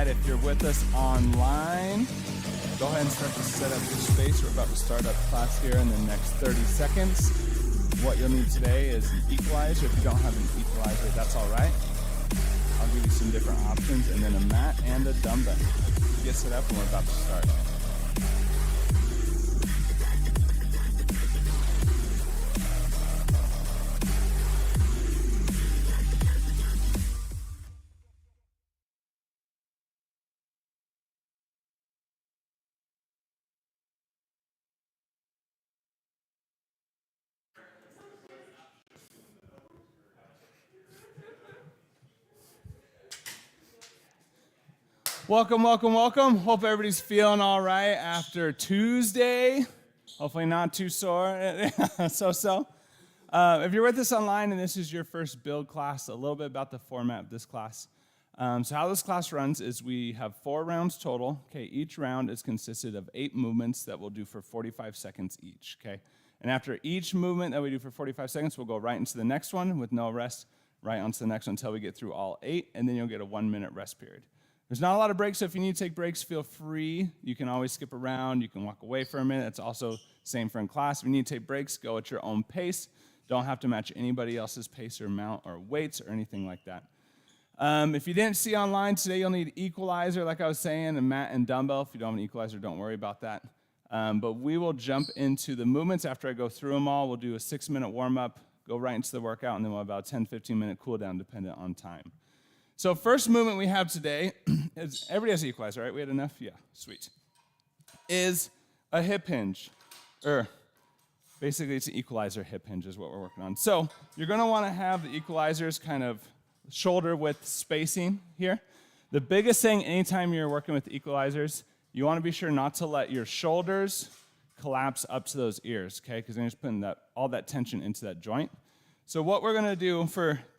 right, if you're with us online, go ahead and start to set up your space. We're about to start up class here in the next 30 seconds. What you'll need today is an equalizer. If you don't have an equalizer, that's all right. I'll give you some different options, and then a mat and a dumbbell. Get set up and we're about to start. Welcome, welcome, welcome. Hope everybody's feeling all right after Tuesday. Hopefully not too sore. So. If you're with us online and this is your first build class, a little bit about the format of this class. So how this class runs is we have 4 rounds total. Okay, each round is consisted of 8 movements that we'll do for 45 seconds each. Okay, and after each movement that we do for 45 seconds, we'll go right into the next one with no rest, right onto the next one until we get through all 8, and then you'll get a 1-minute rest period. There's not a lot of breaks, so if you need to take breaks, feel free. You can always skip around. You can walk away for a minute. It's also same for in class. If you need to take breaks, go at your own pace. Don't have to match anybody else's pace or amount or weights or anything like that. If you didn't see online today, you'll need equalizer, like I was saying, a mat and dumbbell. If you don't have an equalizer, don't worry about that. But we will jump into the movements after I go through them all. We'll do a 6-minute warm-up, go right into the workout, and then we'll have about a 10, 15-minute cool-down dependent on time. So first movement we have today, is everybody has an equalizer, right? We had enough? Yeah, sweet. Is a hip hinge. Basically, it's an equalizer hip hinge is what we're working on. So you're going to want to have the equalizers kind of shoulder width spacing here. The biggest thing anytime you're working with equalizers, you want to be sure not to let your shoulders collapse up to those ears, okay? Because then you're just putting all that tension into that joint. So what we're going to do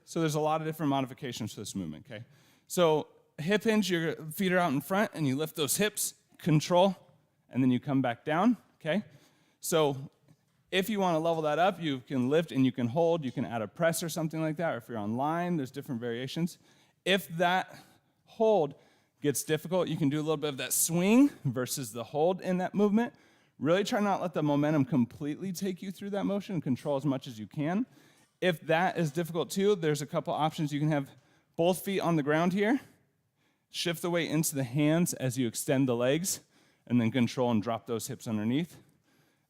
so there's a lot of different modifications for this movement, okay? So hip hinge, your feet are out in front, and you lift those hips, control, and then you come back down, okay? So if you want to level that up, you can lift and you can hold. You can add a press or something like that, or if you're online, there's different variations. If that hold gets difficult, you can do a little bit of that swing versus the hold in that movement. Really try not to let the momentum completely take you through that motion and control as much as you can. If that is difficult too, there's a couple options. You can have both feet on the ground here, shift the weight into the hands as you extend the legs, and then control and drop those hips underneath,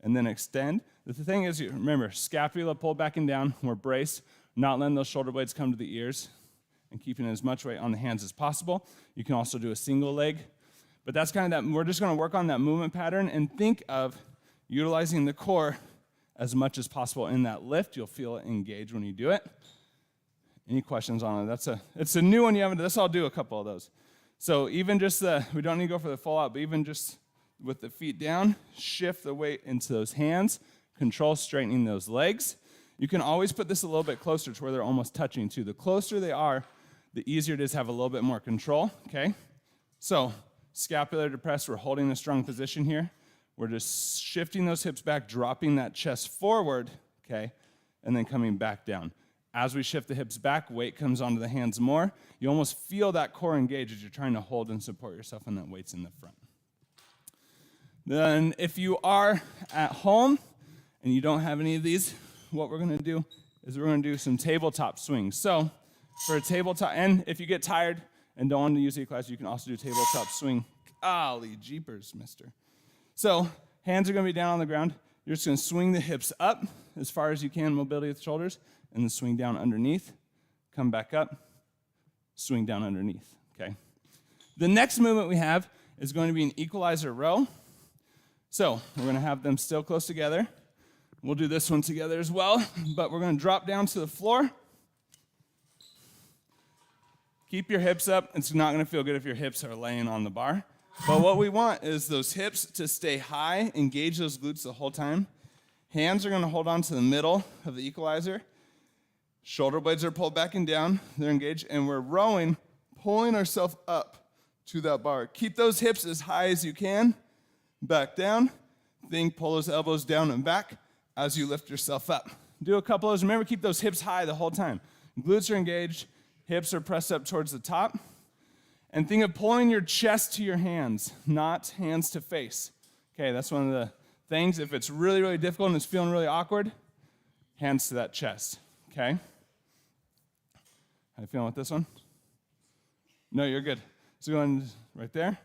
and then extend. The thing is, remember, scapula pulled back and down. We're braced, not letting those shoulder blades come to the ears, and keeping as much weight on the hands as possible. You can also do a single leg. But that's kind of that. We're just going to work on that movement pattern and think of utilizing the core as much as possible in that lift. You'll feel it engage when you do it. Any questions on it? It's a new one you haven't done. Let's all do a couple of those. So even just we don't need to go for the full out, but even just with the feet down, shift the weight into those hands, control straightening those legs. You can always put this a little bit closer to where they're almost touching too. The closer they are, the easier it is to have a little bit more control, okay? So scapular depressed, we're holding a strong position here. We're just shifting those hips back, dropping that chest forward, okay, and then coming back down. As we shift the hips back, weight comes onto the hands more. You almost feel that core engage as you're trying to hold and support yourself, and that weight's in the front. Then if you are at home and you don't have any of these, what we're going to do is we're going to do some tabletop swings. So for a tabletop, and if you get tired and don't want to use the equalizer, you can also do tabletop swing. Golly jeepers, mister. So hands are going to be down on the ground. You're just going to swing the hips up as far as you can, mobility with the shoulders, and then swing down underneath, come back up, swing down underneath, okay? The next movement we have is going to be an equalizer row. So we're going to have them still close together. We'll do this one together as well, but we're going to drop down to the floor. Keep your hips up. It's not going to feel good if your hips are laying on the bar. But what we want is those hips to stay high, engage those glutes the whole time. Hands are going to hold on to the middle of the equalizer. Shoulder blades are pulled back and down. They're engaged, and we're rowing, pulling ourselves up to that bar. Keep those hips as high as you can. Back down. Pull those elbows down and back as you lift yourself up. Do a couple of those. Remember, keep those hips high the whole time. Glutes are engaged. Hips are pressed up towards the top. And think of pulling your chest to your hands, not hands to face. Okay, that's one of the things. If it's really, really difficult and it's feeling really awkward, hands to that chest, okay? How you feeling with this one? No, you're good. So going right there.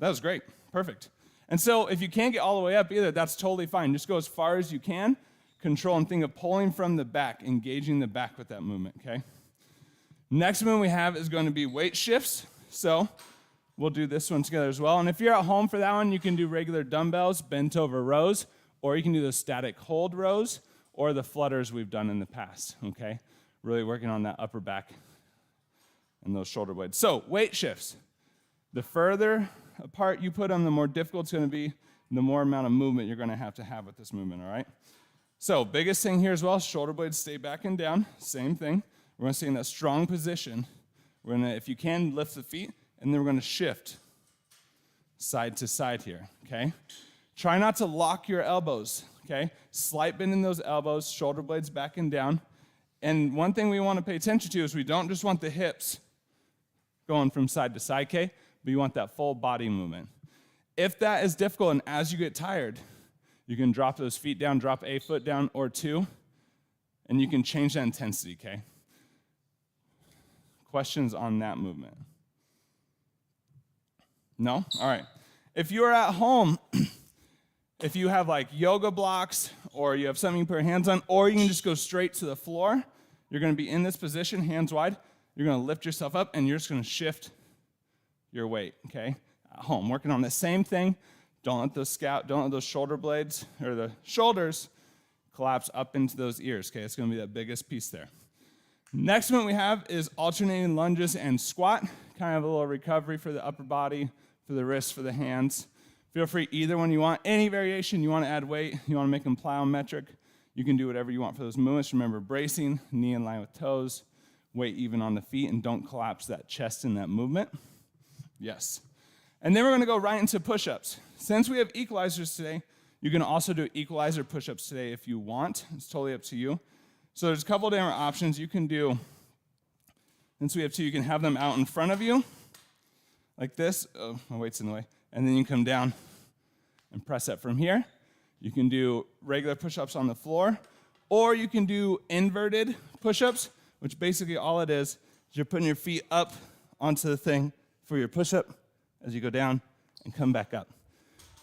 That was great, perfect. And so if you can't get all the way up either, that's totally fine. Just go as far as you can. Control and think of pulling from the back, engaging the back with that movement, okay? Next movement we have is going to be weight shifts. So we'll do this one together as well. And if you're at home for that one, you can do regular dumbbells, bent over rows, or you can do the static hold rows, or the flutters we've done in the past, okay? Really working on that upper back and those shoulder blades. So weight shifts. The further apart you put them, the more difficult it's going to be, the more amount of movement you're going to have with this movement, all right? So biggest thing here as well, shoulder blades stay back and down, same thing. We're going to stay in that strong position. We're going to, if you can, lift the feet, and then we're going to shift side to side here, okay? Try not to lock your elbows, okay? Slight bend in those elbows, shoulder blades back and down. And one thing we want to pay attention to is we don't just want the hips going from side to side, okay? But you want that full body movement. If that is difficult and as you get tired, you can drop those feet down, drop a foot down or two, and you can change that intensity, okay? Questions on that movement? No? All right. If you are at home, if you have like yoga blocks or you have something you put your hands on, or you can just go straight to the floor, you're going to be in this position, hands wide. You're going to lift yourself up, and you're just going to shift your weight, okay? At home, working on the same thing. Don't let those shoulder blades or the shoulders collapse up into those ears, okay? It's going to be that biggest piece there. Next one we have is alternating lunges and squat. Kind of a little recovery for the upper body, for the wrists, for the hands. Feel free either one you want. Any variation, you want to add weight, you want to make them plyometric, you can do whatever you want for those movements. Remember, bracing, knee in line with toes, weight even on the feet, and don't collapse that chest in that movement. Yes. And then we're going to go right into push-ups. Since we have equalizers today, you can also do equalizer push-ups today if you want. It's totally up to you. So there's a couple different options you can do. Since we have two, you can have them out in front of you, like this. Oh, my weight's in the way. And then you can come down and press up from here. You can do regular push-ups on the floor, or you can do inverted push-ups, which basically all it is you're putting your feet up onto the thing for your push-up as you go down and come back up.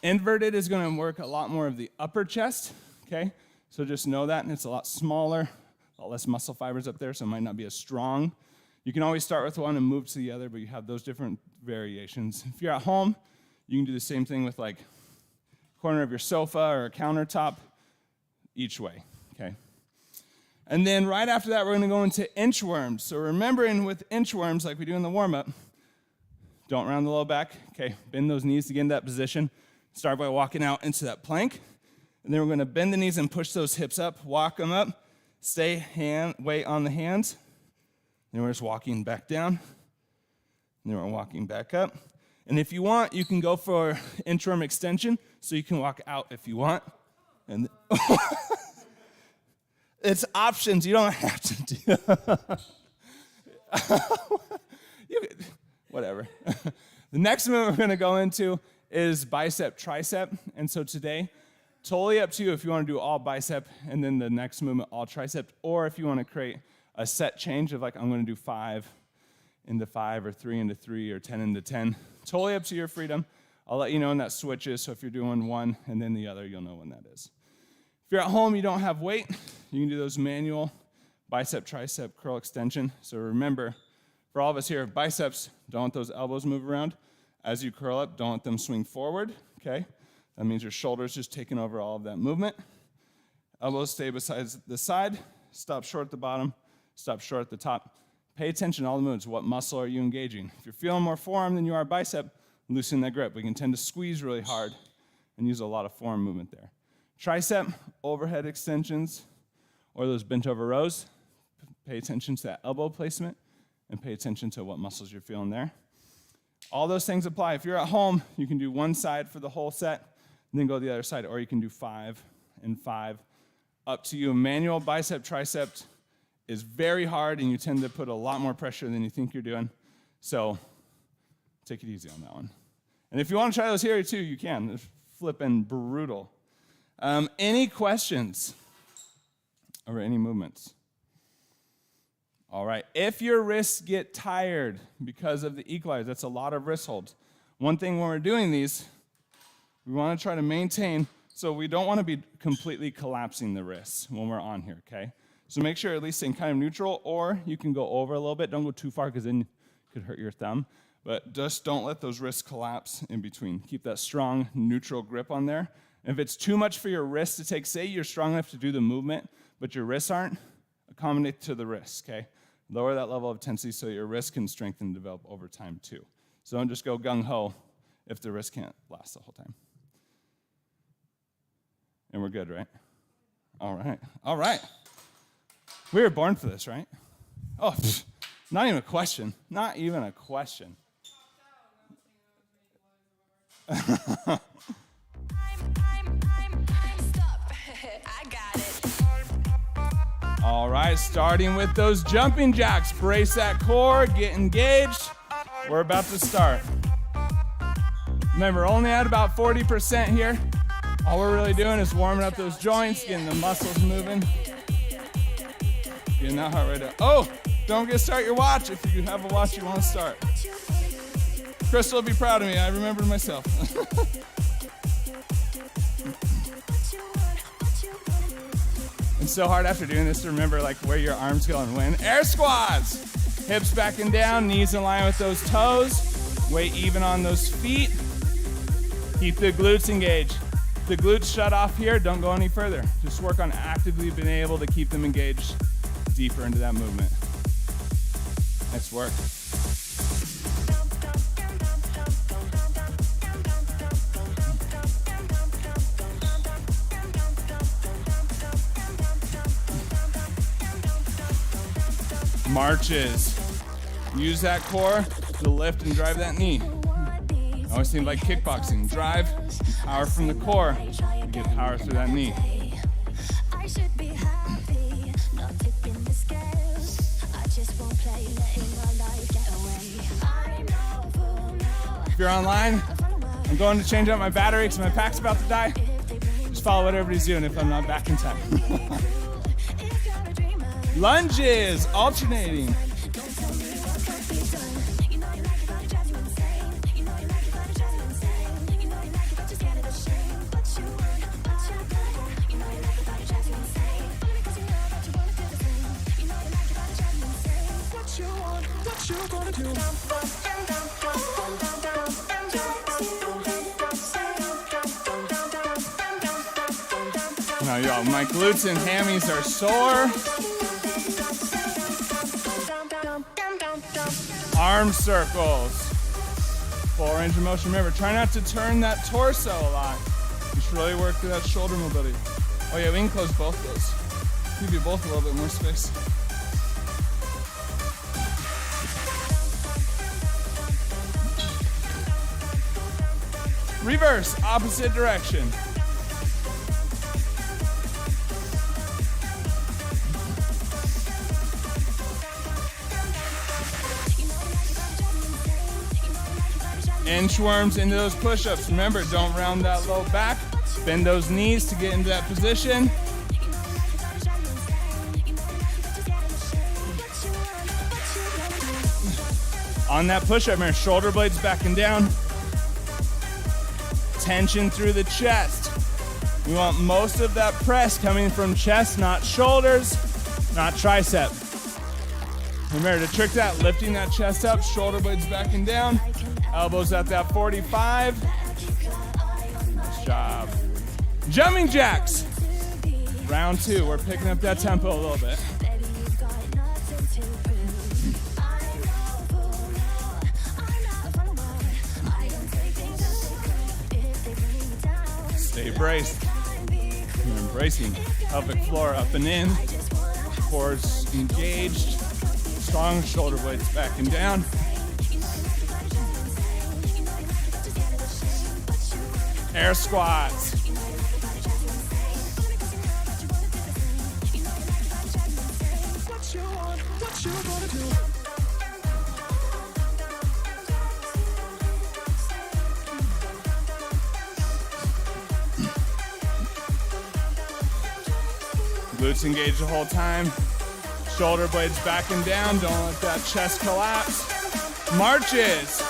Inverted is going to work a lot more of the upper chest, okay? So just know that, and it's a lot smaller, a lot less muscle fibers up there, so it might not be as strong. You can always start with one and move to the other, but you have those different variations. If you're at home, you can do the same thing with like corner of your sofa or a countertop, each way, okay? And then right after that, we're going to go into inchworms. So remembering with inchworms, like we do in the warm-up, don't round the low back, okay? Bend those knees to get in that position. Start by walking out into that plank. And then we're going to bend the knees and push those hips up, walk them up, weight on the hands. Then we're just walking back down. And then we're walking back up. And if you want, you can go for inchworm extension, so you can walk out if you want. And it's options. You don't have to do whatever. The next movement we're going to go into is bicep tricep. And so today, totally up to you if you want to do all bicep and then the next movement all tricep, or if you want to create a set change of like I'm going to do 5 into 5 or 3 into 3 or 10 into 10. Totally up to your freedom. I'll let you know when that switches, so if you're doing one and then the other, you'll know when that is. If you're at home, you don't have weight, you can do those manual bicep tricep curl extension. So remember, for all of us here, biceps, don't let those elbows move around. As you curl up, don't let them swing forward, okay? That means your shoulders just taking over all of that movement. Elbows stay beside the side, stop short at the bottom, stop short at the top. Pay attention to all the movements. What muscle are you engaging? If you're feeling more forearm than you are bicep, loosen that grip. We can tend to squeeze really hard and use a lot of forearm movement there. Tricep, overhead extensions, or those bent over rows. Pay attention to that elbow placement and pay attention to what muscles you're feeling there. All those things apply. If you're at home, you can do one side for the whole set, and then go to the other side, or you can do 5 and 5. Up to you. Manual bicep tricep is very hard, and you tend to put a lot more pressure than you think you're doing. So take it easy on that one. And if you want to try those here too, you can. They're flipping brutal. Any questions over any movements? All right. If your wrists get tired because of the equalizer, that's a lot of wrist holds. One thing when we're doing these, we want to try to maintain, so we don't want to be completely collapsing the wrists when we're on here, okay? So make sure at least staying kind of neutral, or you can go over a little bit. Don't go too far because then it could hurt your thumb. But just don't let those wrists collapse in between. Keep that strong, neutral grip on there. And if it's too much for your wrist to take, say you're strong enough to do the movement, but your wrists aren't, accommodate to the wrists, okay? Lower that level of intensity so your wrist can strengthen and develop over time too. So don't just go gung-ho if the wrist can't last the whole time. And we're good, right? All right. All right. We were born for this, right? Oh, not even a question. Not even a question. All right, starting with those jumping jacks. Brace that core, get engaged. We're about to start. Remember, only at about 40% here. All we're really doing is warming up those joints, getting the muscles moving. Getting that heart rate up. Oh, don't get start your watch if you have a watch you want to start. Crystal will be proud of me. I remembered myself. It's so hard after doing this to remember like where your arms go and when. Air squats. Hips back and down, knees in line with those toes. Weight even on those feet. Keep the glutes engaged. The glutes shut off here, don't go any further. Just work on actively being able to keep them engaged deeper into that movement. Nice work. Marches. Use that core to lift and drive that knee. Always seems like kickboxing. Drive, power from the core, and get power through that knee. If you're online, I'm going to change out my battery because my pack's about to die. Just follow what everybody's doing if I'm not back in time. Lunges, alternating. Now, y'all, my glutes and hammies are sore. Arm circles. Full range of motion. Remember, try not to turn that torso a lot. You should really work through that shoulder mobility. Oh yeah, we can close both those. Give you both a little bit more space. Reverse, opposite direction. Inchworms into those push-ups. Remember, don't round that low back. Bend those knees to get into that position. On that push-up, remember, shoulder blades back and down. Tension through the chest. We want most of that press coming from chest, not shoulders, not tricep. Remember to trick that, lifting that chest up, shoulder blades back and down. Elbows at that 45. Nice job. Jumping jacks. Round 2. We're picking up that tempo a little bit. Stay braced. You're embracing pelvic floor up and in. Core's engaged. Strong shoulder blades back and down. Air squats. Glutes engaged the whole time. Shoulder blades back and down. Don't let that chest collapse. Marches.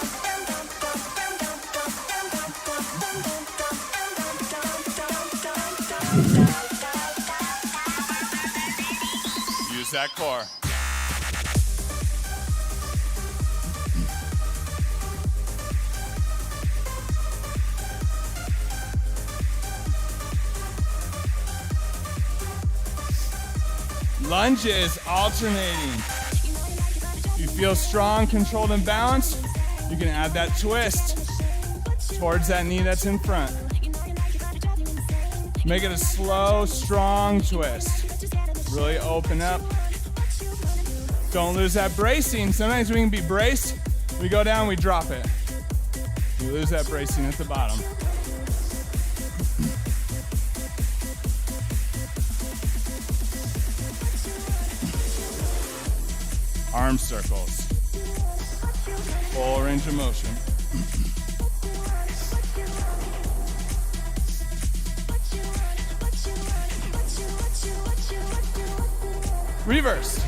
Use that core. Lunges, alternating. You feel strong, controlled, and balanced, you can add that twist towards that knee that's in front. Make it a slow, strong twist. Really open up. Don't lose that bracing. Sometimes we can be braced, we go down, we drop it. We lose that bracing at the bottom. Arm circles. Full range of motion. Reverse.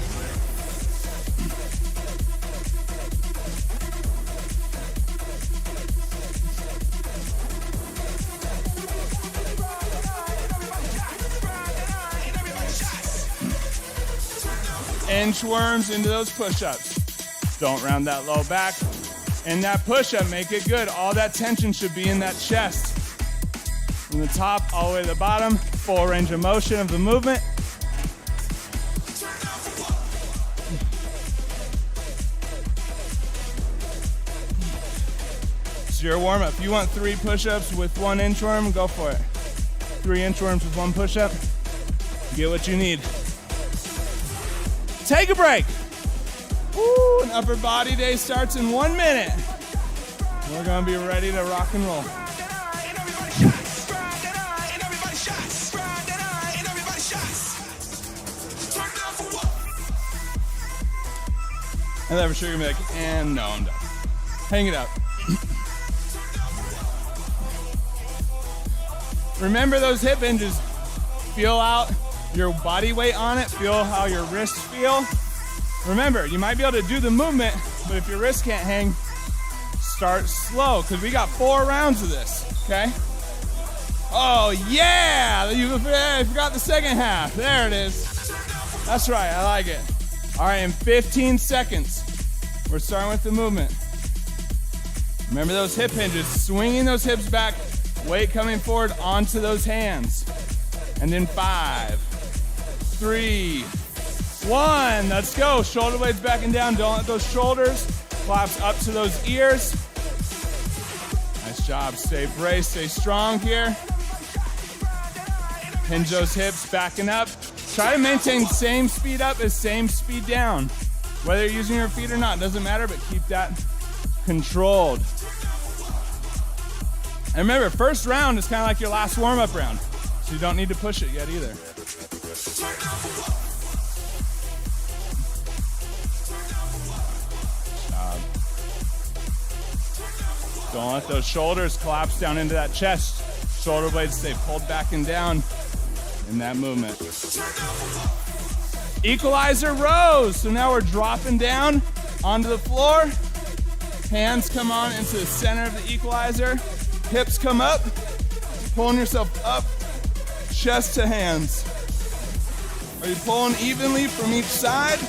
Inchworms into those push-ups. Don't round that low back. And that push-up, make it good. All that tension should be in that chest. From the top all the way to the bottom. Full range of motion of the movement. It's your warm-up. If you want 3 push-ups with 1 inchworm, go for it. 3 inchworms with 1 push-up. Get what you need. Take a break. Woo, an upper body day starts in 1 minute. We're gonna be ready to rock and roll. And then for sure you're gonna be like, and no, I'm done. Hang it up. Remember those hip hinges. Feel out your body weight on it, feel how your wrists feel. Remember, you might be able to do the movement, but if your wrist can't hang, start slow, because we got 4 rounds of this, okay? Oh yeah, I forgot the second half. There it is. That's right, I like it. All right, in 15 seconds, we're starting with the movement. Remember those hip hinges, swinging those hips back, weight coming forward onto those hands. And then 5, 3, 1, let's go. Shoulder blades back and down. Don't let those shoulders collapse up to those ears. Nice job. Stay braced, stay strong here. Hinge those hips, backing up. Try to maintain same speed up as same speed down. Whether you're using your feet or not, doesn't matter, but keep that controlled. And remember, first round is kind of like your last warm-up round. So you don't need to push it yet either. Don't let those shoulders collapse down into that chest. Shoulder blades stay pulled back and down in that movement. Equalizer rows. So now we're dropping down onto the floor. Hands come on into the center of the equalizer. Hips come up. Pulling yourself up. Chest to hands. Are you pulling evenly from each side?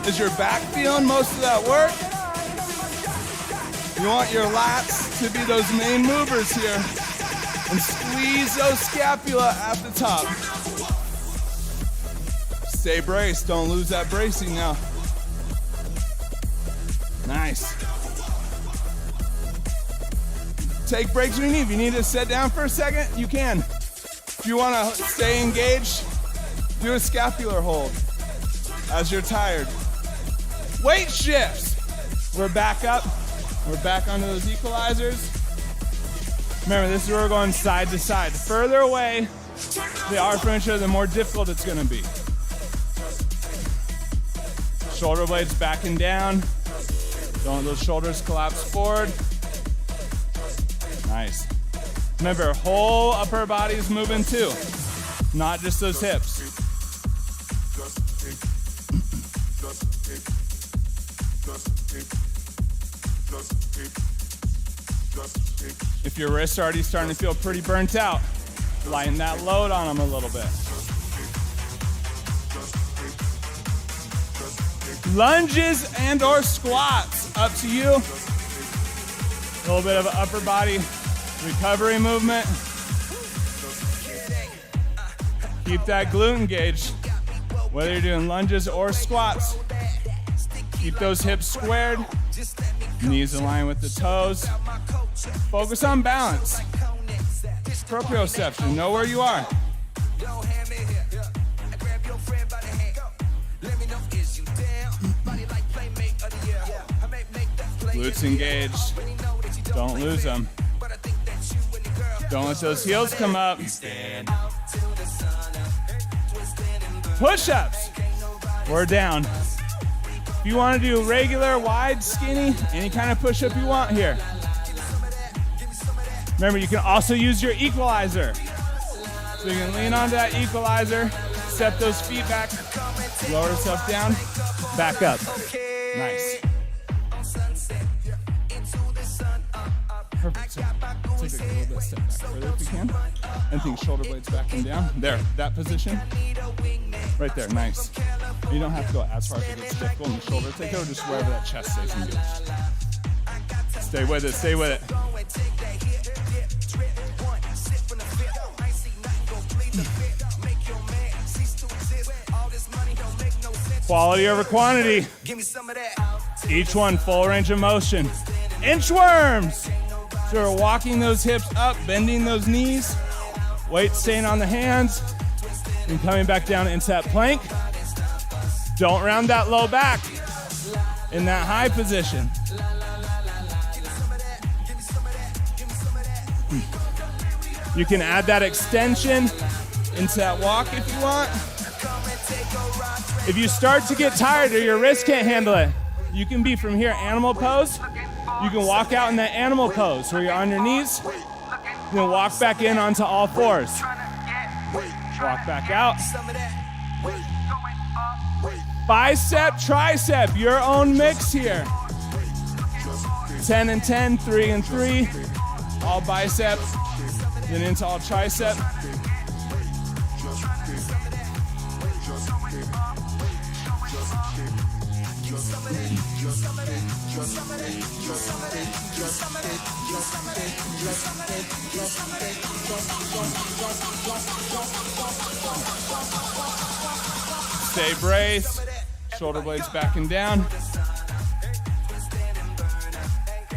Is your back feeling most of that work? You want your lats to be those main movers here. And squeeze those scapula at the top. Stay braced, don't lose that bracing now. Nice. Take breaks when you need. If you need to sit down for a second, you can. If you want to stay engaged, do a scapular hold as you're tired. Weight shifts. We're back up. We're back onto those equalizers. Remember, this is where we're going side to side. Further away they are from each other, the more difficult it's going to be. Shoulder blades back and down. Don't let those shoulders collapse forward. Nice. Remember, whole upper body is moving too. not just those hips. If your wrist's already starting to feel pretty burnt out, lighten that load on them a little bit. Lunges and or squats, up to you. A little bit of an upper body recovery movement. Keep that glute engaged, whether you're doing lunges or squats. Keep those hips squared, knees in line with the toes. Focus on balance. Proprioception, know where you are. Glutes engaged. Don't lose them. Don't let those heels come up. Push-ups. We're down. If you want to do regular, wide, skinny, any kind of push-up you want here. Remember, you can also use your equalizer. So you can lean onto that equalizer, step those feet back, lower yourself down, back up. Nice. Perfect. So take a little bit step back further if you can. And think shoulder blades back and down. There, that position. Right there, nice. You don't have to go as far as it gets difficult in the shoulder. Take it over just wherever that chest stays engaged. Stay with it, stay with it. Quality over quantity. Each one full range of motion. Inchworms. So we're walking those hips up, bending those knees. Weight staying on the hands. And coming back down into that plank. Don't round that low back in that high position. You can add that extension into that walk if you want. If you start to get tired or your wrist can't handle it, you can be from here, animal pose. You can walk out in that animal pose where you're on your knees, then walk back in onto all fours. Walk back out. Bicep, tricep, your own mix here. 10 and 10, 3 and 3, all bicep, then into all tricep. Stay braced, shoulder blades back and down.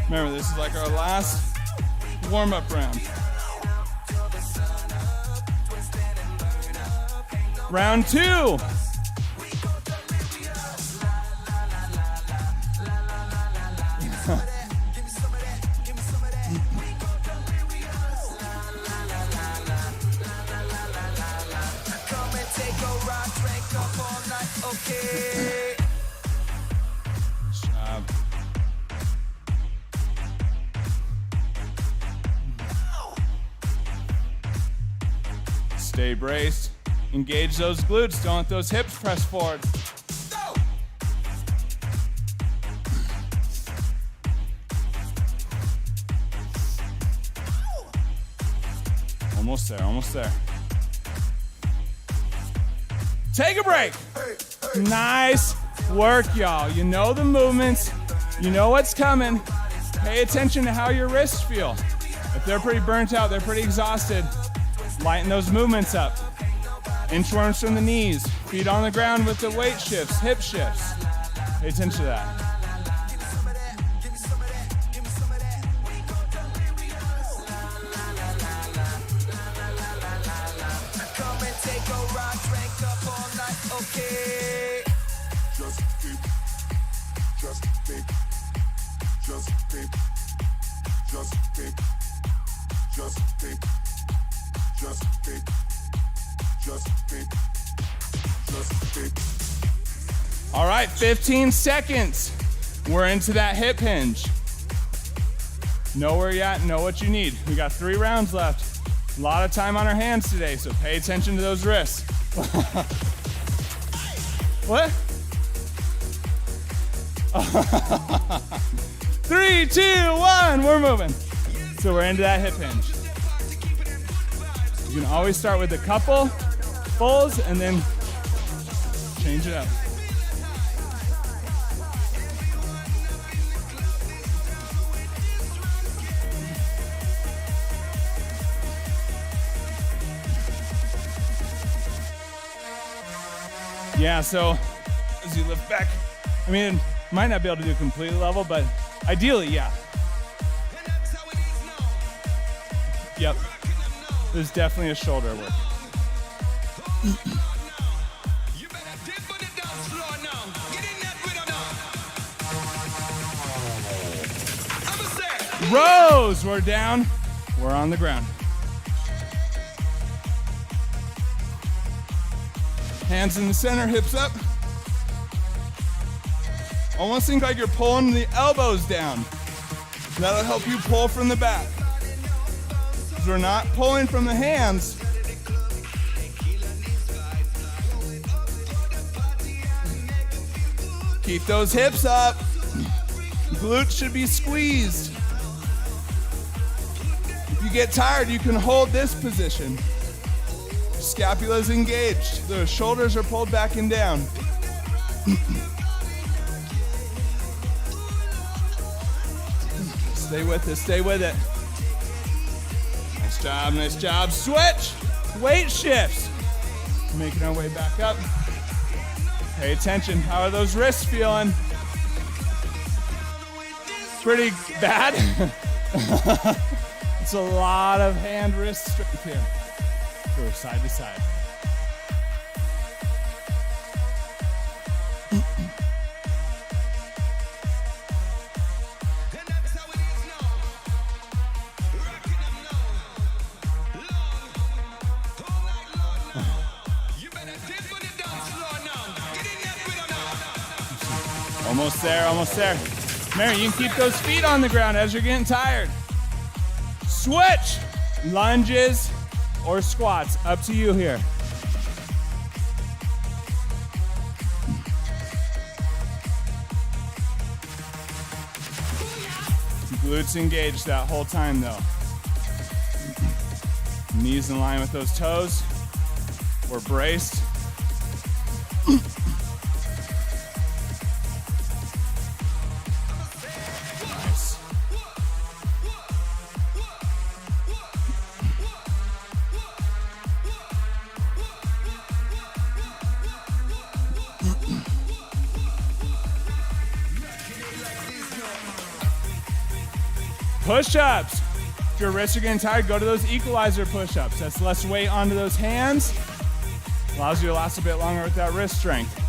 Remember, this is like our last warm-up round. Round 2. Stay braced. Engage those glutes. Don't let those hips press forward. Almost there, almost there. Take a break. Nice work, y'all. You know the movements. You know what's coming. Pay attention to how your wrists feel. If they're pretty burnt out, they're pretty exhausted, lighten those movements up. Inchworms from the knees. Feet on the ground with the weight shifts, hip shifts. Pay attention to that. All right, 15 seconds. We're into that hip hinge. Know where you're at, know what you need. We got 3 rounds left. A lot of time on our hands today, so pay attention to those wrists. What? 3, 2, 1, we're moving. So we're into that hip hinge. You can always start with a couple pulls and then change it up. Yeah, so as you lift back, I mean, might not be able to do completely level, but ideally, yeah. Yep. There's definitely a shoulder work. Rows, we're down, we're on the ground. Hands in the center, hips up. Almost think like you're pulling the elbows down. That'll help you pull from the back. Because we're not pulling from the hands. Keep those hips up. Glutes should be squeezed. If you get tired, you can hold this position. Scapula's engaged. The shoulders are pulled back and down. Stay with it, stay with it. Nice job, nice job. Switch, weight shifts. Making our way back up. Pay attention, how are those wrists feeling? Pretty bad. It's a lot of hand wrist strength here. Go side to side. Almost there, almost there. Mary, you can keep those feet on the ground as you're getting tired. Switch, lunges or squats, up to you here. Glutes engaged that whole time though. Knees in line with those toes. We're braced. Nice. Push-ups. If your wrists are getting tired, go to those equalizer push-ups. That's less weight onto those hands. Allows you to last a bit longer with that wrist strength.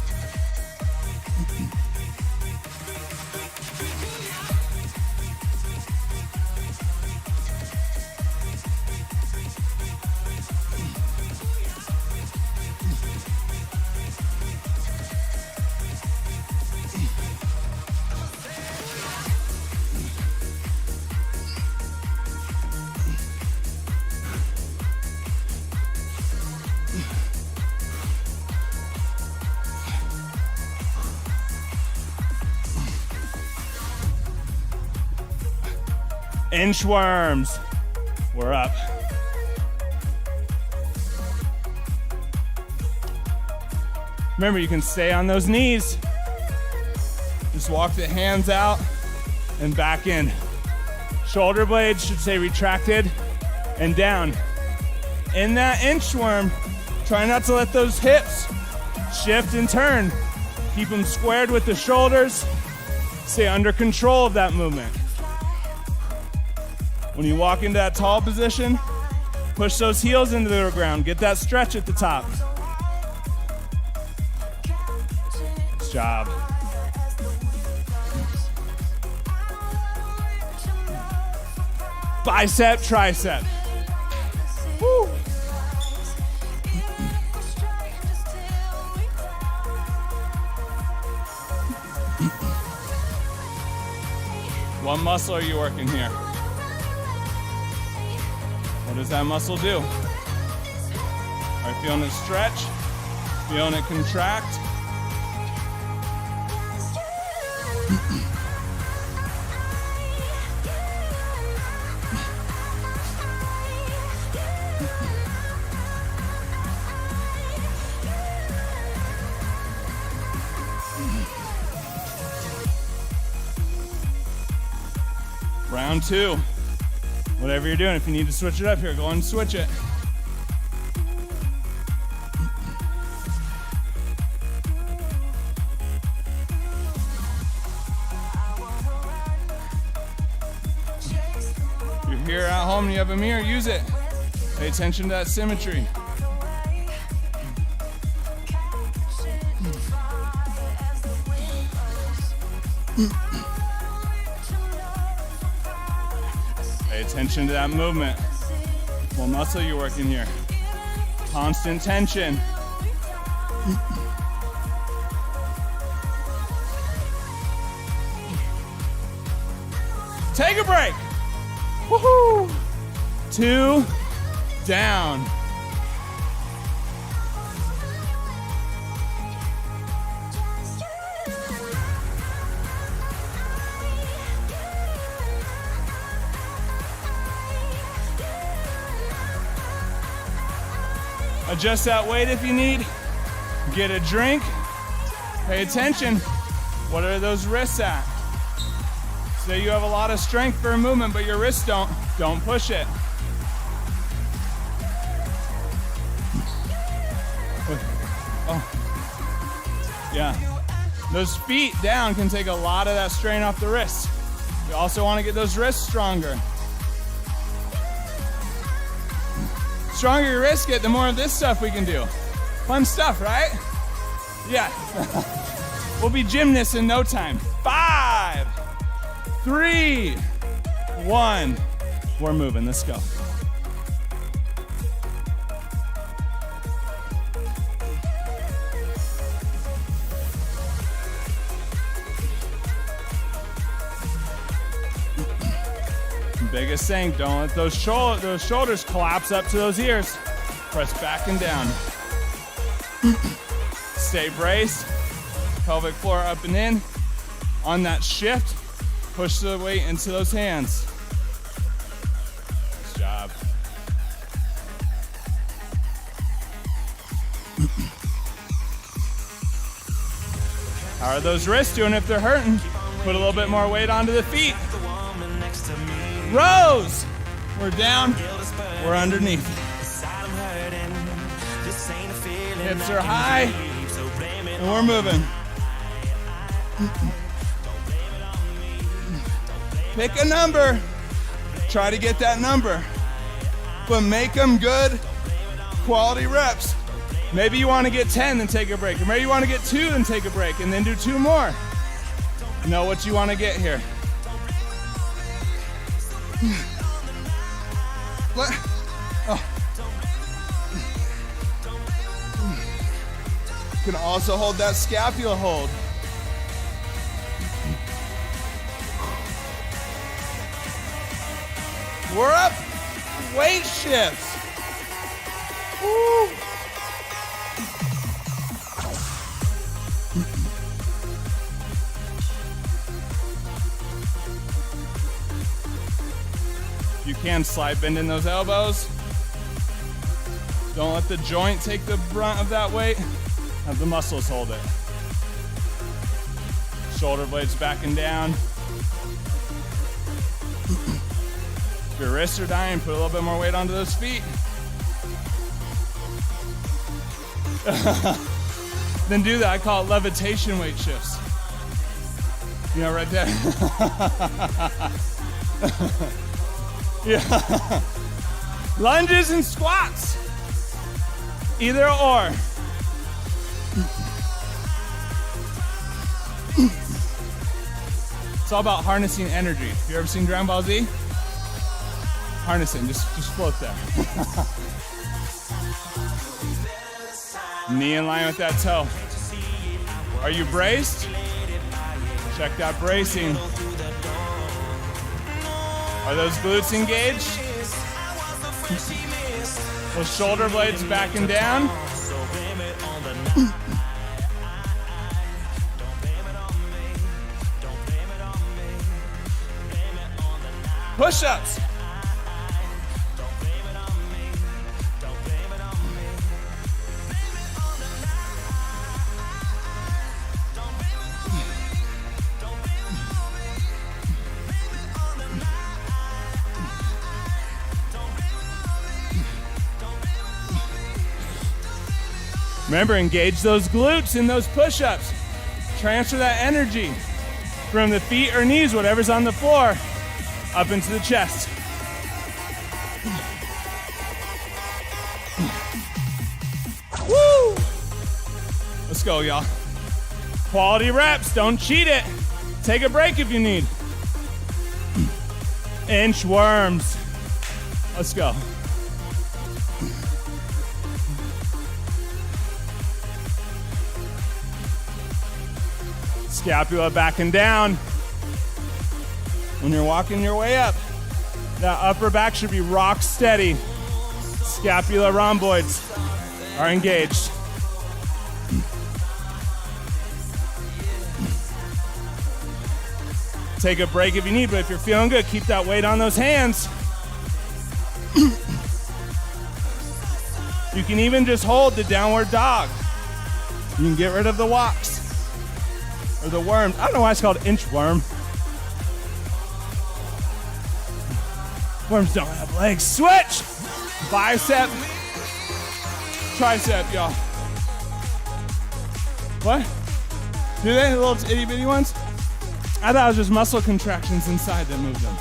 Inchworms. We're up. Remember, you can stay on those knees. Just walk the hands out and back in. Shoulder blades should stay retracted and down. In that inchworm, try not to let those hips shift and turn. Keep them squared with the shoulders. Stay under control of that movement. When you walk into that tall position, push those heels into the ground. Get that stretch at the top. Nice job. Bicep, tricep. Woo. What muscle are you working here? What What does that muscle do? Are you feeling it stretch? Feeling it contract? Round 2. Whatever you're doing, if you need to switch it up here, go ahead and switch it. You're here at home and you have a mirror, use it. Pay attention to that symmetry. Pay attention to that movement. What muscle you're working here. Constant tension. Take a break. Woohoo! 2 down. Adjust that weight if you need. Get a drink. Pay attention. What are those wrists at? Say you have a lot of strength for a movement, but your wrists don't push it. Oh, yeah. Those feet down can take a lot of that strain off the wrists. You also want to get those wrists stronger. Stronger your wrists get, the more of this stuff we can do. Fun stuff, right? Yeah. We'll be gymnasts in no time. 5, 3, 1. We're moving, let's go. Biggest thing, don't let those shoulders collapse up to those ears. Press back and down. Stay braced. Pelvic floor up and in. On that shift, push the weight into those hands. Nice job. How are those wrists doing if they're hurting? Put a little bit more weight onto the feet. Rows. We're down, we're underneath. Hips are high, and we're moving. Pick a number. Try to get that number. But make them good, quality reps. Maybe you want to get 10 and take a break. Or maybe you want to get 2 and take a break and then do 2 more. Know what you want to get here. You can also hold that scapula hold. We're up. Weight shifts. Woo. You can slide bend in those elbows. Don't let the joint take the brunt of that weight. Have the muscles hold it. Shoulder blades back and down. If your wrists are dying, put a little bit more weight onto those feet. Then do that. I call it levitation weight shifts. You know, right there. Yeah. Lunges and squats. Either or. It's all about harnessing energy. You ever seen Dragon Ball Z? Harnessing, just float there. Knee in line with that toe. Are you braced? Check that bracing. Are those glutes engaged? Those shoulder blades back and down. Push-ups. Remember, engage those glutes in those push-ups. Transfer that energy from the feet or knees, whatever's on the floor, up into the chest. Woo! Let's go, y'all. Quality reps, don't cheat it. Take a break if you need. Inchworms. Let's go. Scapula back and down. When you're walking your way up, that upper back should be rock steady. Scapula rhomboids are engaged. Take a break if you need, but if you're feeling good, keep that weight on those hands. You can even just hold the downward dog. You can get rid of the walks. Or the worms. I don't know why it's called inchworm. Worms don't have legs. Switch! Bicep, tricep, y'all. What? Do they? The little itty bitty ones? I thought it was just muscle contractions inside that moved them.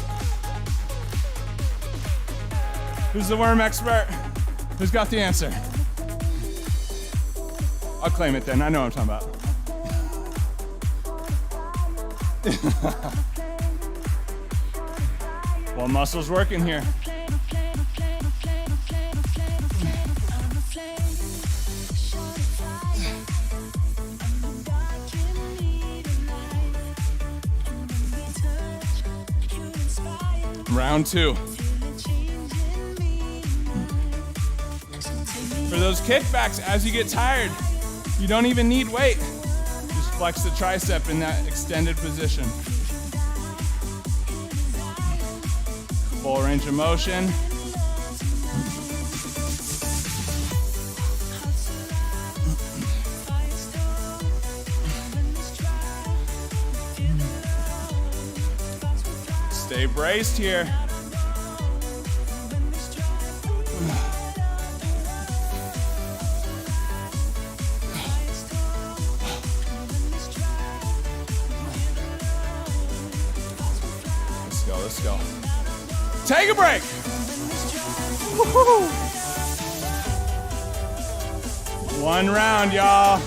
Who's the worm expert? Who's got the answer? I'll claim it then. I know what I'm talking about. Well, muscles working here. Round two. For those kickbacks, as you get tired, you don't even need weight. Just flex the tricep in that extended position. Full range of motion. Stay braced here. Let's go. Take a break. Woo-hoo. One round, y'all.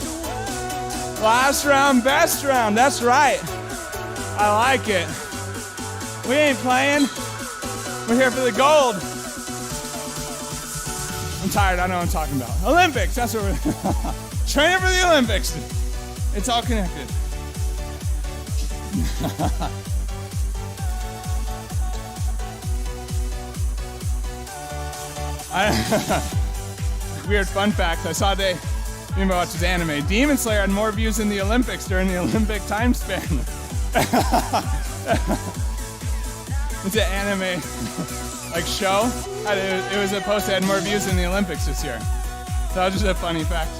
Last round, best round. That's right. I like it. We ain't playing. We're here for the gold. I'm tired. I know what I'm talking about. Olympics. That's what we're training for the Olympics. It's all connected. Weird fun fact. I saw today, anybody watches anime, Demon Slayer had more views in the Olympics during the Olympic time span. It's an anime like show. It was a post that had more views in the Olympics this year. So that was just a funny fact.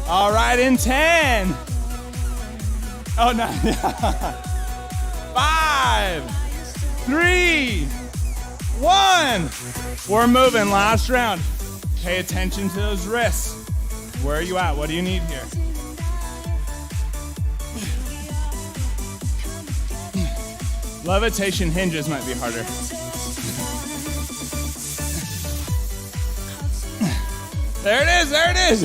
All right, in 10. Oh, no. 5, 3, 1. We're moving, last round. Pay attention to those wrists. Where are you at? What do you need here? Levitation hinges might be harder. There it is, there it is.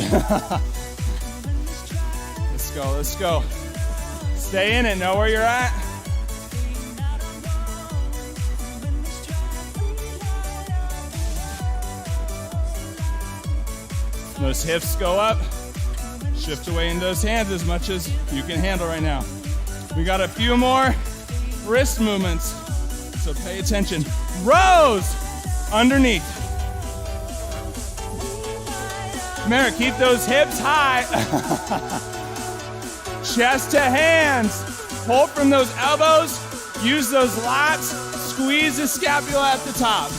Let's go. Stay in it, know where you're at. Those hips go up. Shift away in those hands as much as you can handle right now. We got a few more wrist movements, so pay attention. Rows. underneath. Remember, keep those hips high. Chest to hands. Pull from those elbows. Use those lats. Squeeze the scapula at the top.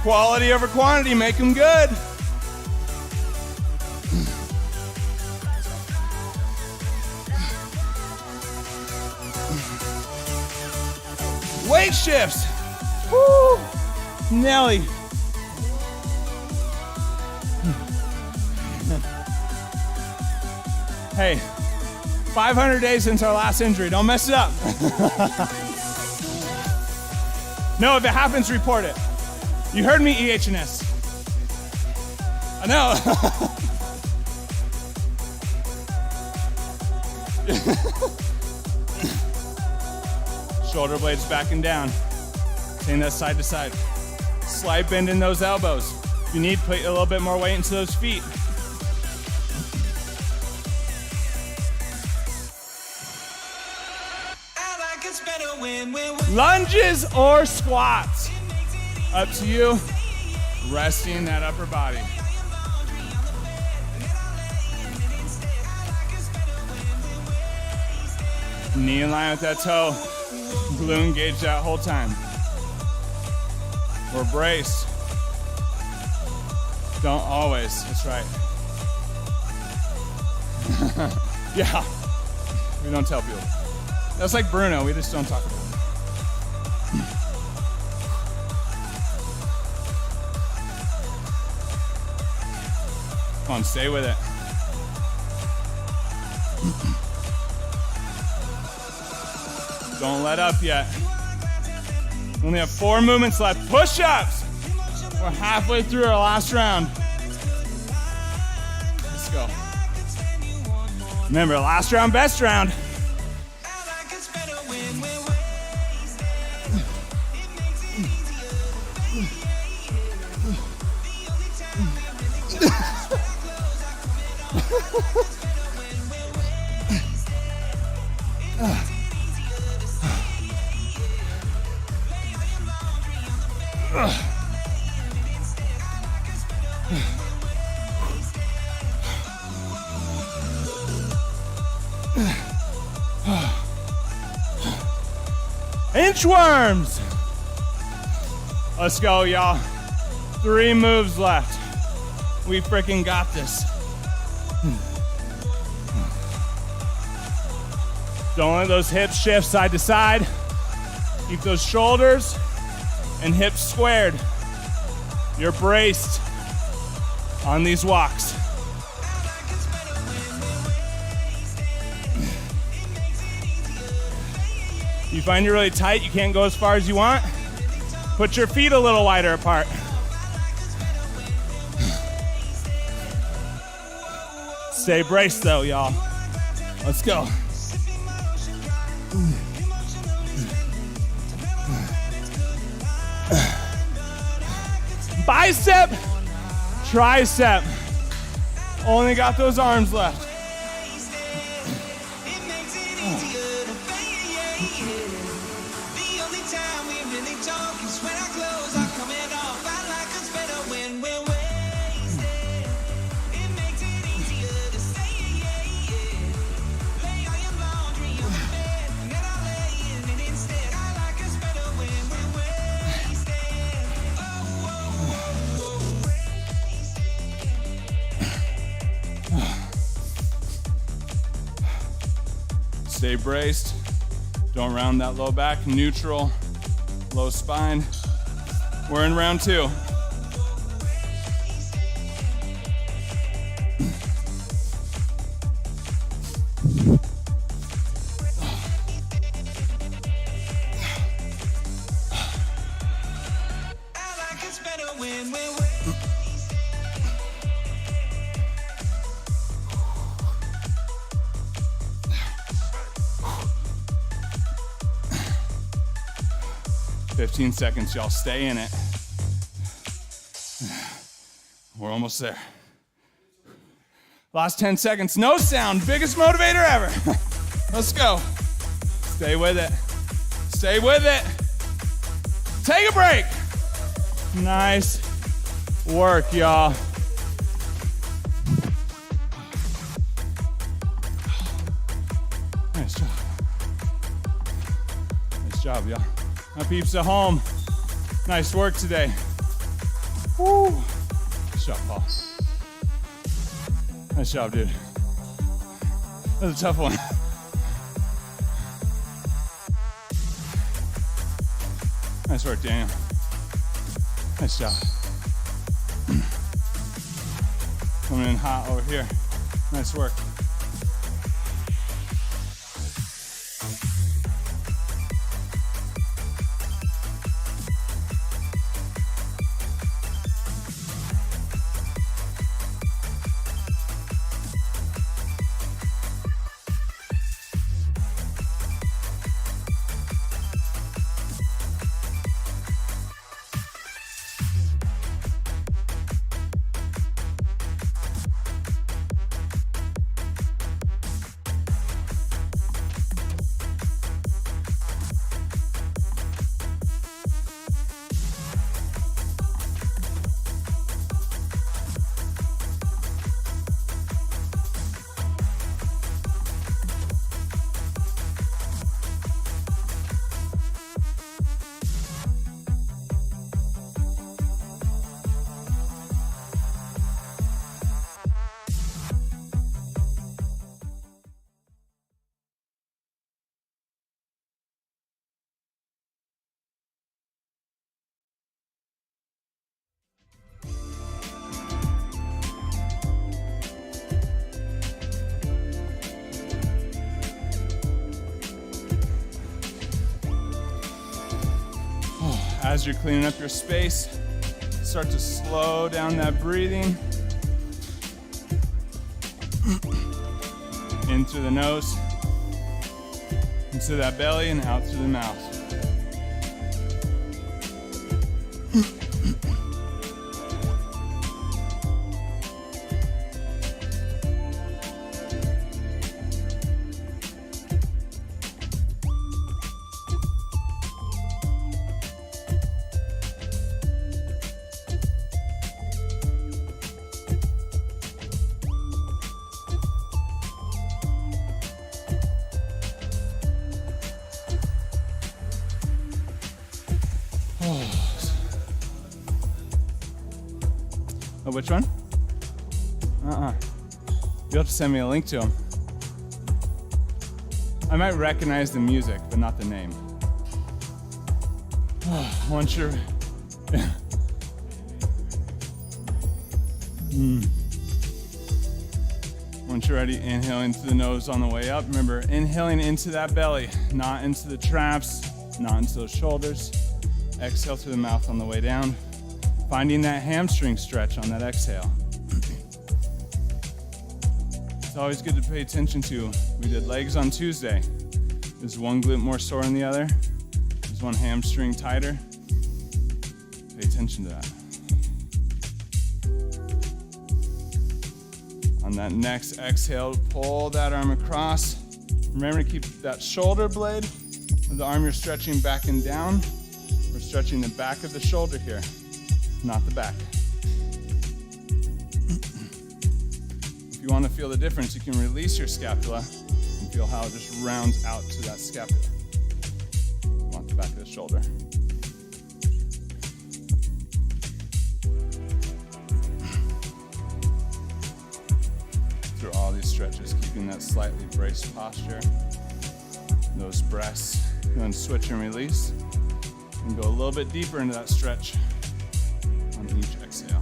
Quality over quantity, make them good. Weight shifts. Woo! Nelly. Hey, 500 days since our last injury. Don't mess it up. No, if it happens, report it. You heard me, EH&S. I know. Shoulder blades backing down. Take that side to side. Slight bend in those elbows. If you need, put a little bit more weight into those feet. Lunges or squats? Up to you. Resting that upper body. Knee in line with that toe. Glute engaged that whole time. We're braced. Don't always, that's right. Yeah, we don't tell people. That's like Bruno, we just don't talk about it. Come on, stay with it. Don't let up yet. We only have 4 movements left. Push-ups. We're halfway through our last round. Let's go. Remember, last round, best round. Inchworms. Let's go, y'all. 3 moves left. We freaking got this. Don't let those hips shift side to side. Keep those shoulders and hips squared. You're braced on these walks. You find you're really tight, you can't go as far as you want, put your feet a little wider apart. Stay braced though, y'all. Let's go. Bicep, tricep. Only got those arms left. Stay braced. Don't round that low back. Neutral, low spine. We're in round 2. 15 seconds, y'all. Stay in it. We're almost there. Last 10 seconds, no sound. Biggest motivator ever. Let's go. Stay with it. Stay with it. Take a break. Nice work, y'all. Nice job. Nice job, y'all. My peeps at home, nice work today. Woo. Nice job, Paul. Nice job, dude. That was a tough one. Nice work, Daniel. Nice job. Coming in hot over here. Nice work. As you're cleaning up your space, start to slow down that breathing. In through the nose, into that belly, and out through the mouth. Oh, which one? You'll have to send me a link to them. I might recognize the music, but not the name. Once you're... Once you're ready, inhaling through the nose on the way up. Remember, inhaling into that belly, not into the traps, not into those shoulders. Exhale through the mouth on the way down. Finding that hamstring stretch on that exhale. It's always good to pay attention to. We did legs on Tuesday. Is one glute more sore than the other? Is one hamstring tighter? Pay attention to that. On that next exhale, pull that arm across. Remember to keep that shoulder blade of the arm you're stretching back and down. We're stretching the back of the shoulder here, not the back. If you want to feel the difference, you can release your scapula and feel how it just rounds out to that scapula. You want the back of the shoulder. Through all these stretches, keeping that slightly braced posture. Those breaths, then switch and release. And go a little bit deeper into that stretch on each exhale.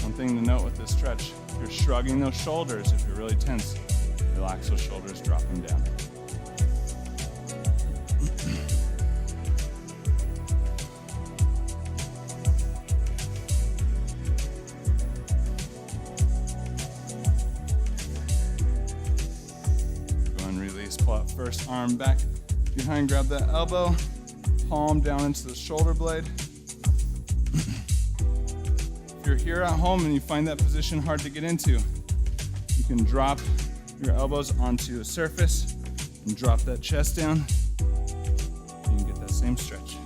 One thing to note with this stretch, if you're shrugging those shoulders, if you're really tense, relax those shoulders, drop them down. Go and release, pull up first arm back behind, grab that elbow, palm down into the shoulder blade. If you're here at home and you find that position hard to get into, you can drop your elbows onto a surface and drop that chest down. You can get that same stretch.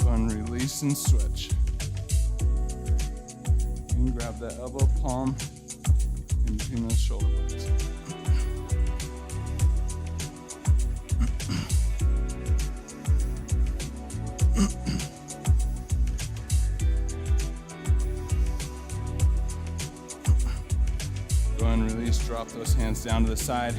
Go and release and switch. You can grab that elbow palm in between those shoulder blades. Go and release, drop those hands down to the side,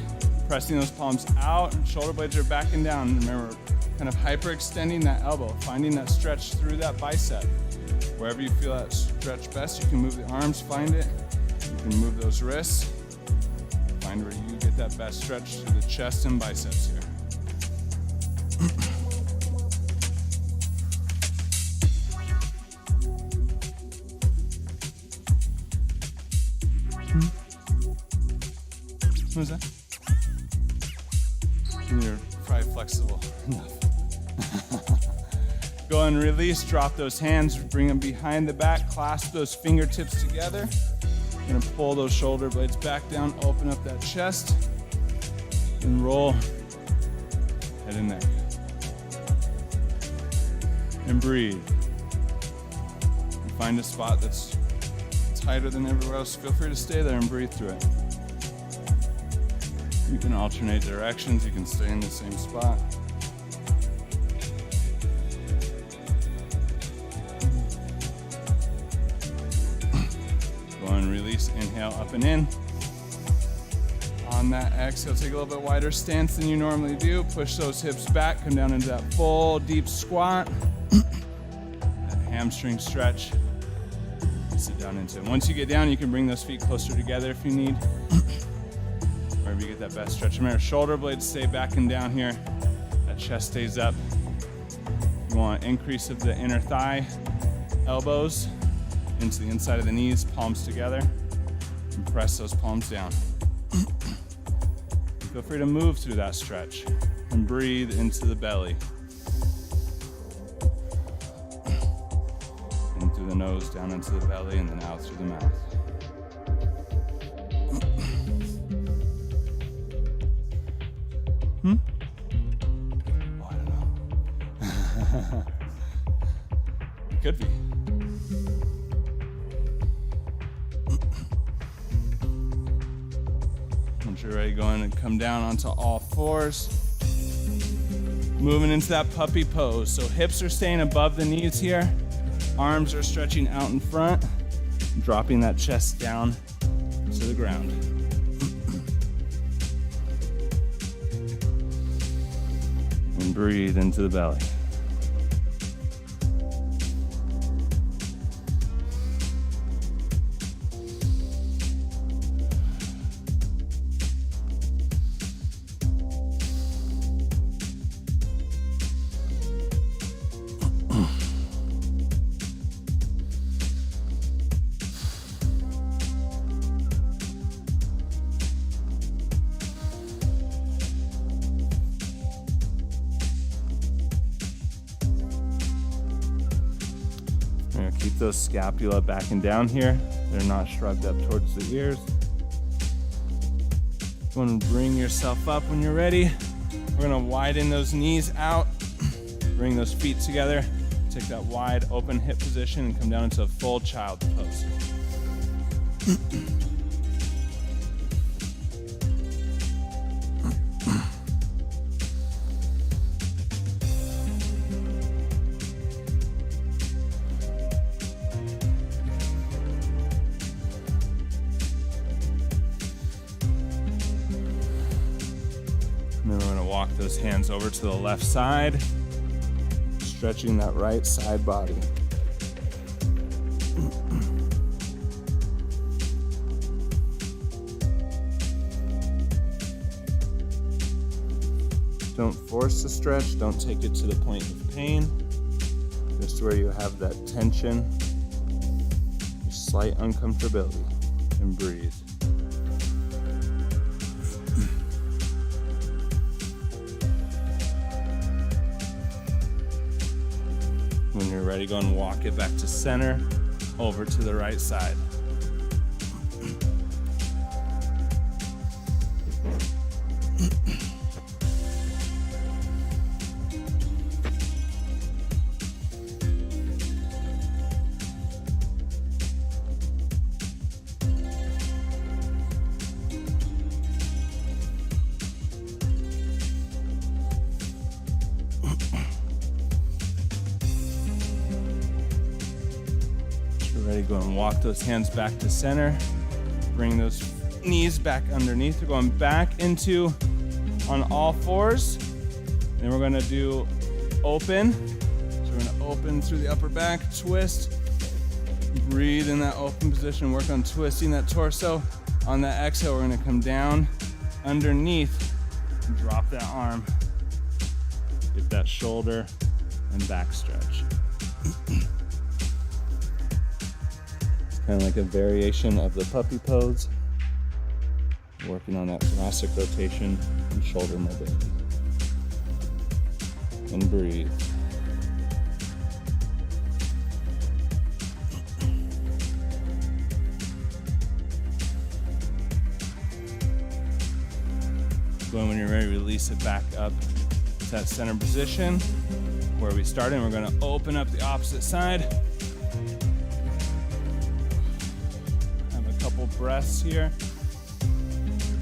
pressing those palms out, shoulder blades are backing down. Remember, kind of hyperextending that elbow, finding that stretch through that bicep. Wherever you feel that stretch best, you can move the arms, find it. You can move those wrists, find where you get that best stretch through the chest and biceps here. What is that? You're probably flexible enough. Go and release, drop those hands, bring them behind the back, clasp those fingertips together. You're gonna pull those shoulder blades back down, open up that chest, and roll head and neck. And breathe. And find a spot that's tighter than everywhere else. Feel free to stay there and breathe through it. You can alternate directions, you can stay in the same spot. Go and release, inhale up and in. On that exhale, take a little bit wider stance than you normally do. Push those hips back, come down into that full deep squat. That hamstring stretch. Sit down into it. Once you get down, you can bring those feet closer together if you need. Wherever you get that best stretch. Remember, shoulder blades stay back and down here. That chest stays up. You want an increase of the inner thigh, elbows into the inside of the knees, palms together, and press those palms down. Feel free to move through that stretch and breathe into the belly. In through the nose, down into the belly, and then out through the mouth. Oh, I don't know. It could be. Once you're ready, go in and come down onto all fours. Moving into that puppy pose. So hips are staying above the knees here. Arms are stretching out in front. Dropping that chest down to the ground. And breathe into the belly. Keep those scapula back and down here. They're not shrugged up towards the ears. Go and bring yourself up when you're ready. We're gonna widen those knees out. Bring those feet together. Take that wide open hip position and come down into a full child pose. And then we're going to walk those hands over to the left side, stretching that right side body. Don't force the stretch, don't take it to the point of pain. Just where you have that tension, slight uncomfortability, and breathe. When you're ready, go and walk it back to center, over to the right side. Ready, go and walk those hands back to center. Bring those knees back underneath. We're going back into on all fours. Then we're gonna do open. So we're gonna open through the upper back, twist. Breathe in that open position. Work on twisting that torso. On that exhale, we're gonna come down underneath and drop that arm. Get that shoulder and back stretch. Kind of like a variation of the puppy pose, working on that thoracic rotation and shoulder mobility. And breathe. When you're ready, release it back up to that center position where we started. We're going to open up the opposite side. Breaths here,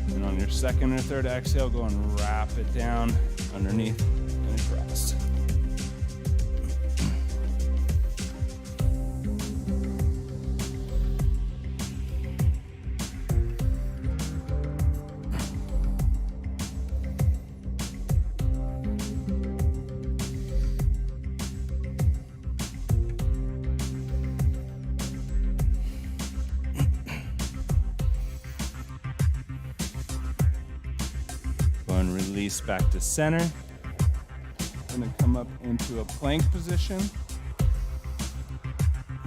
and on your second or third exhale, go and wrap it down underneath and across. Release back to center. We're going to come up into a plank position.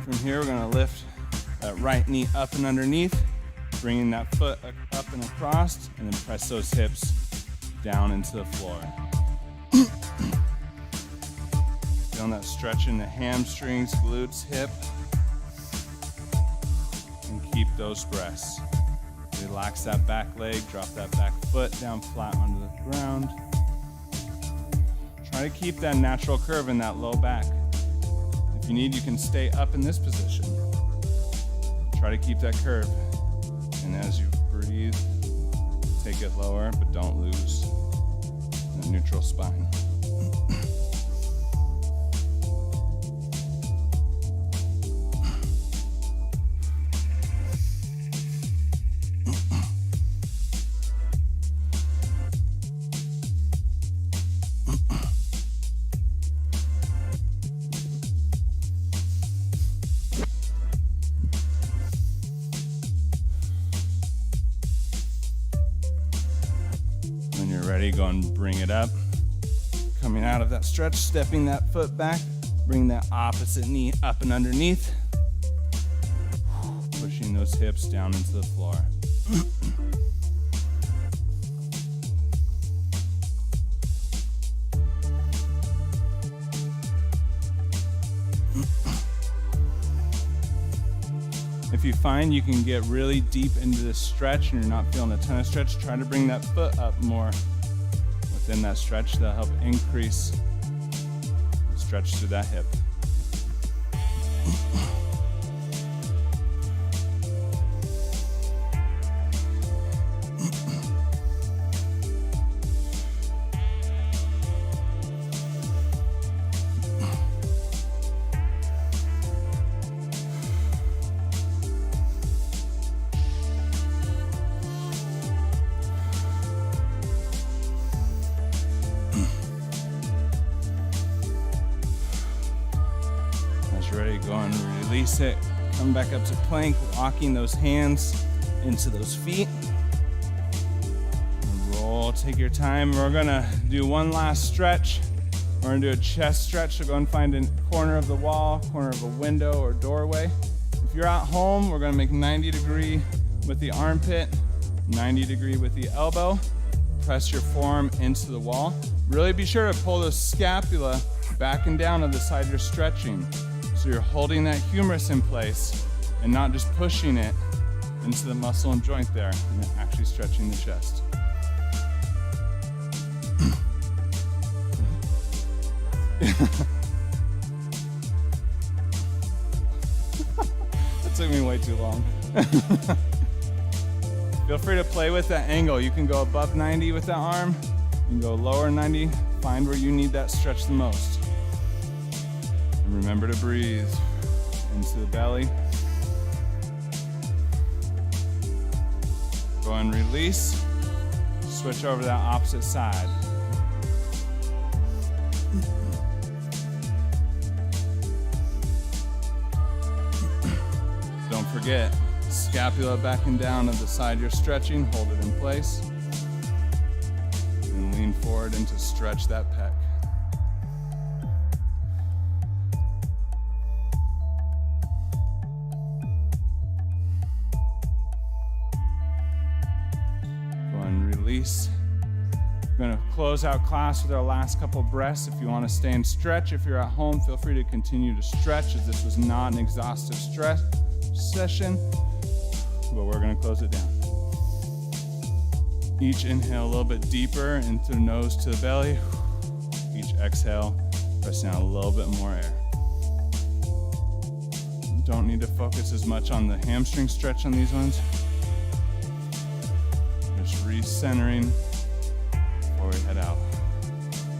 From here, we're going to lift that right knee up and underneath, bringing that foot up and across, and then press those hips down into the floor. Feeling that stretch in the hamstrings, glutes, hip, and keep those breaths. Relax that back leg, drop that back foot down flat onto the ground. Try to keep that natural curve in that low back. If you need, you can stay up in this position. Try to keep that curve. And as you breathe, take it lower, but don't lose the neutral spine. Ready, go and bring it up. Coming out of that stretch, stepping that foot back, bring that opposite knee up and underneath. Pushing those hips down into the floor. If you find you can get really deep into this stretch and you're not feeling a ton of stretch, try to bring that foot up more within that stretch. That'll help increase the stretch through that hip. Ready, go and release it. Come back up to plank, walking those hands into those feet. And roll, take your time. We're gonna do one last stretch. We're We're gonna do a chest stretch, so go and find a corner of the wall, corner of a window or doorway. If you're at home, we're gonna make 90-degree with the armpit, 90-degree with the elbow. Press your forearm into the wall. Really be sure to pull the scapula back and down on the side you're stretching. So you're holding that humerus in place and not just pushing it into the muscle and joint there, and actually stretching the chest. That took me way too long. Feel free to play with that angle. You can go above 90 with that arm. You can go lower 90. Find where you need that stretch the most. And remember to breathe into the belly. Go and release. Switch over to that opposite side. Don't forget, scapula back and down of the side you're stretching, hold it in place. And lean forward and to stretch that pec. Go and release. We're gonna close out class with our last couple breaths. If you wanna stay and stretch, if you're at home, feel free to continue to stretch, as this was not an exhaustive stretch session, but we're gonna close it down. Each inhale a little bit deeper into the nose to the belly. Each exhale, pressing out a little bit more air. Don't need to focus as much on the hamstring stretch on these ones. Just recentering before we head out.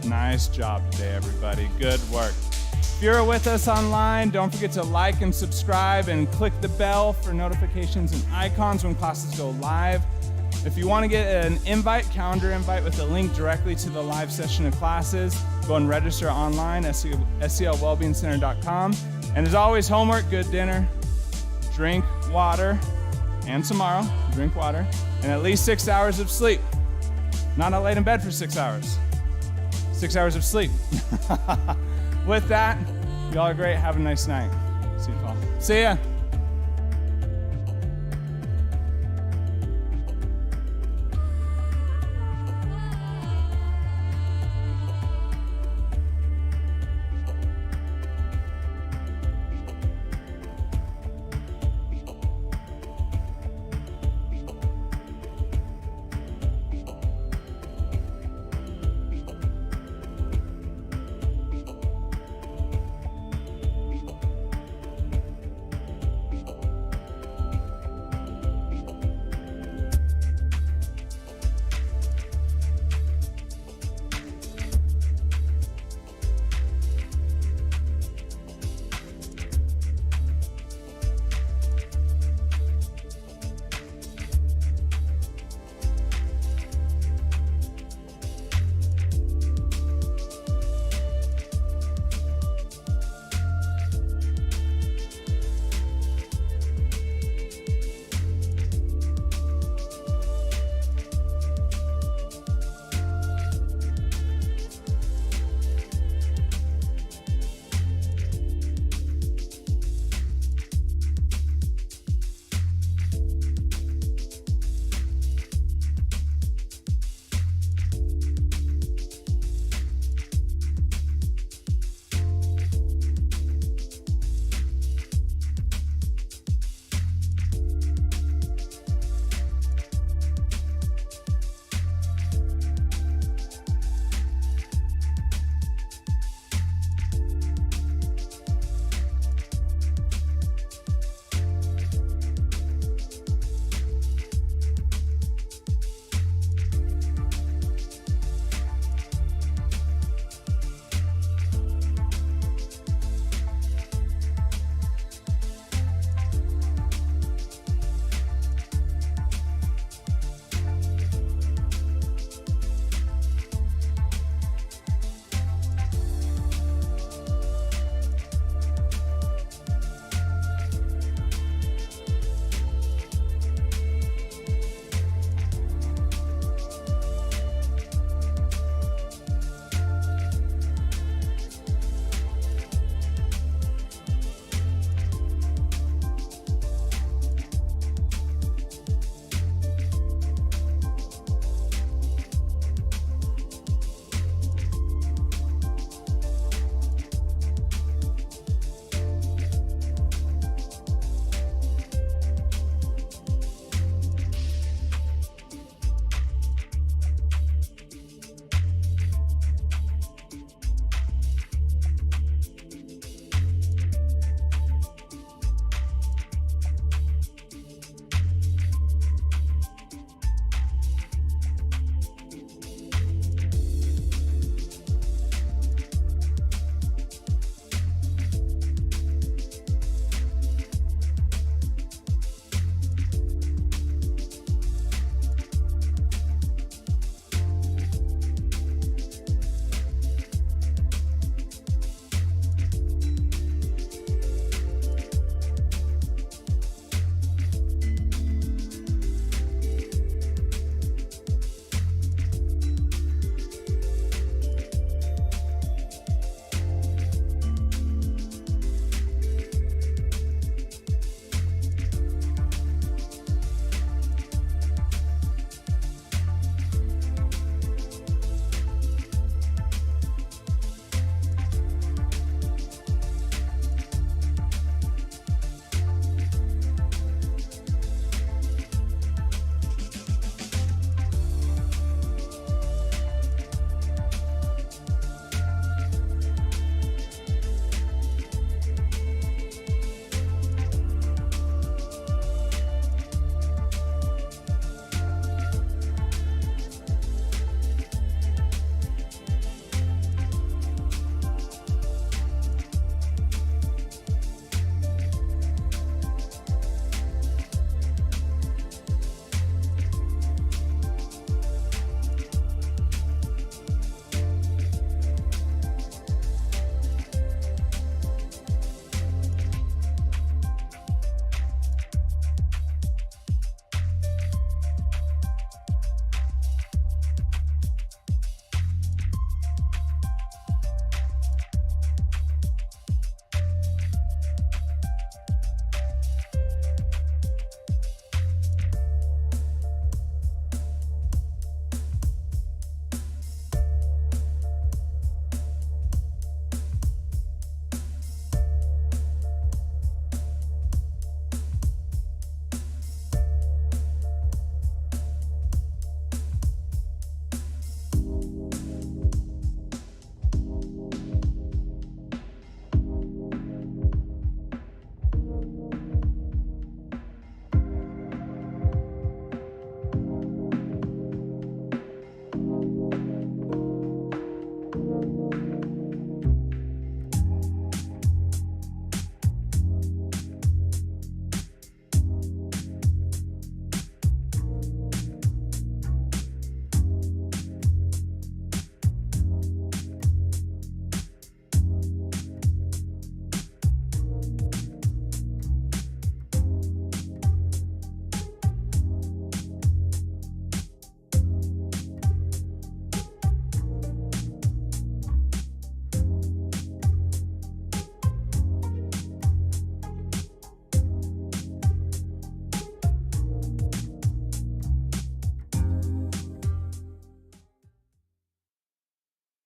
Nice job today, everybody. Good work. If you're with us online, don't forget to like and subscribe and click the bell for notifications and icons when classes go live. If you want to get an invite, calendar invite with a link directly to the live session of classes, go and register online, sclwellbeingcenter.com. And as always, homework, good dinner, drink water, and tomorrow, drink water, and at least 6 hours of sleep. Not lay in bed for 6 hours. 6 hours of sleep. With that, y'all are great. Have a nice night. See you, Paul. See ya.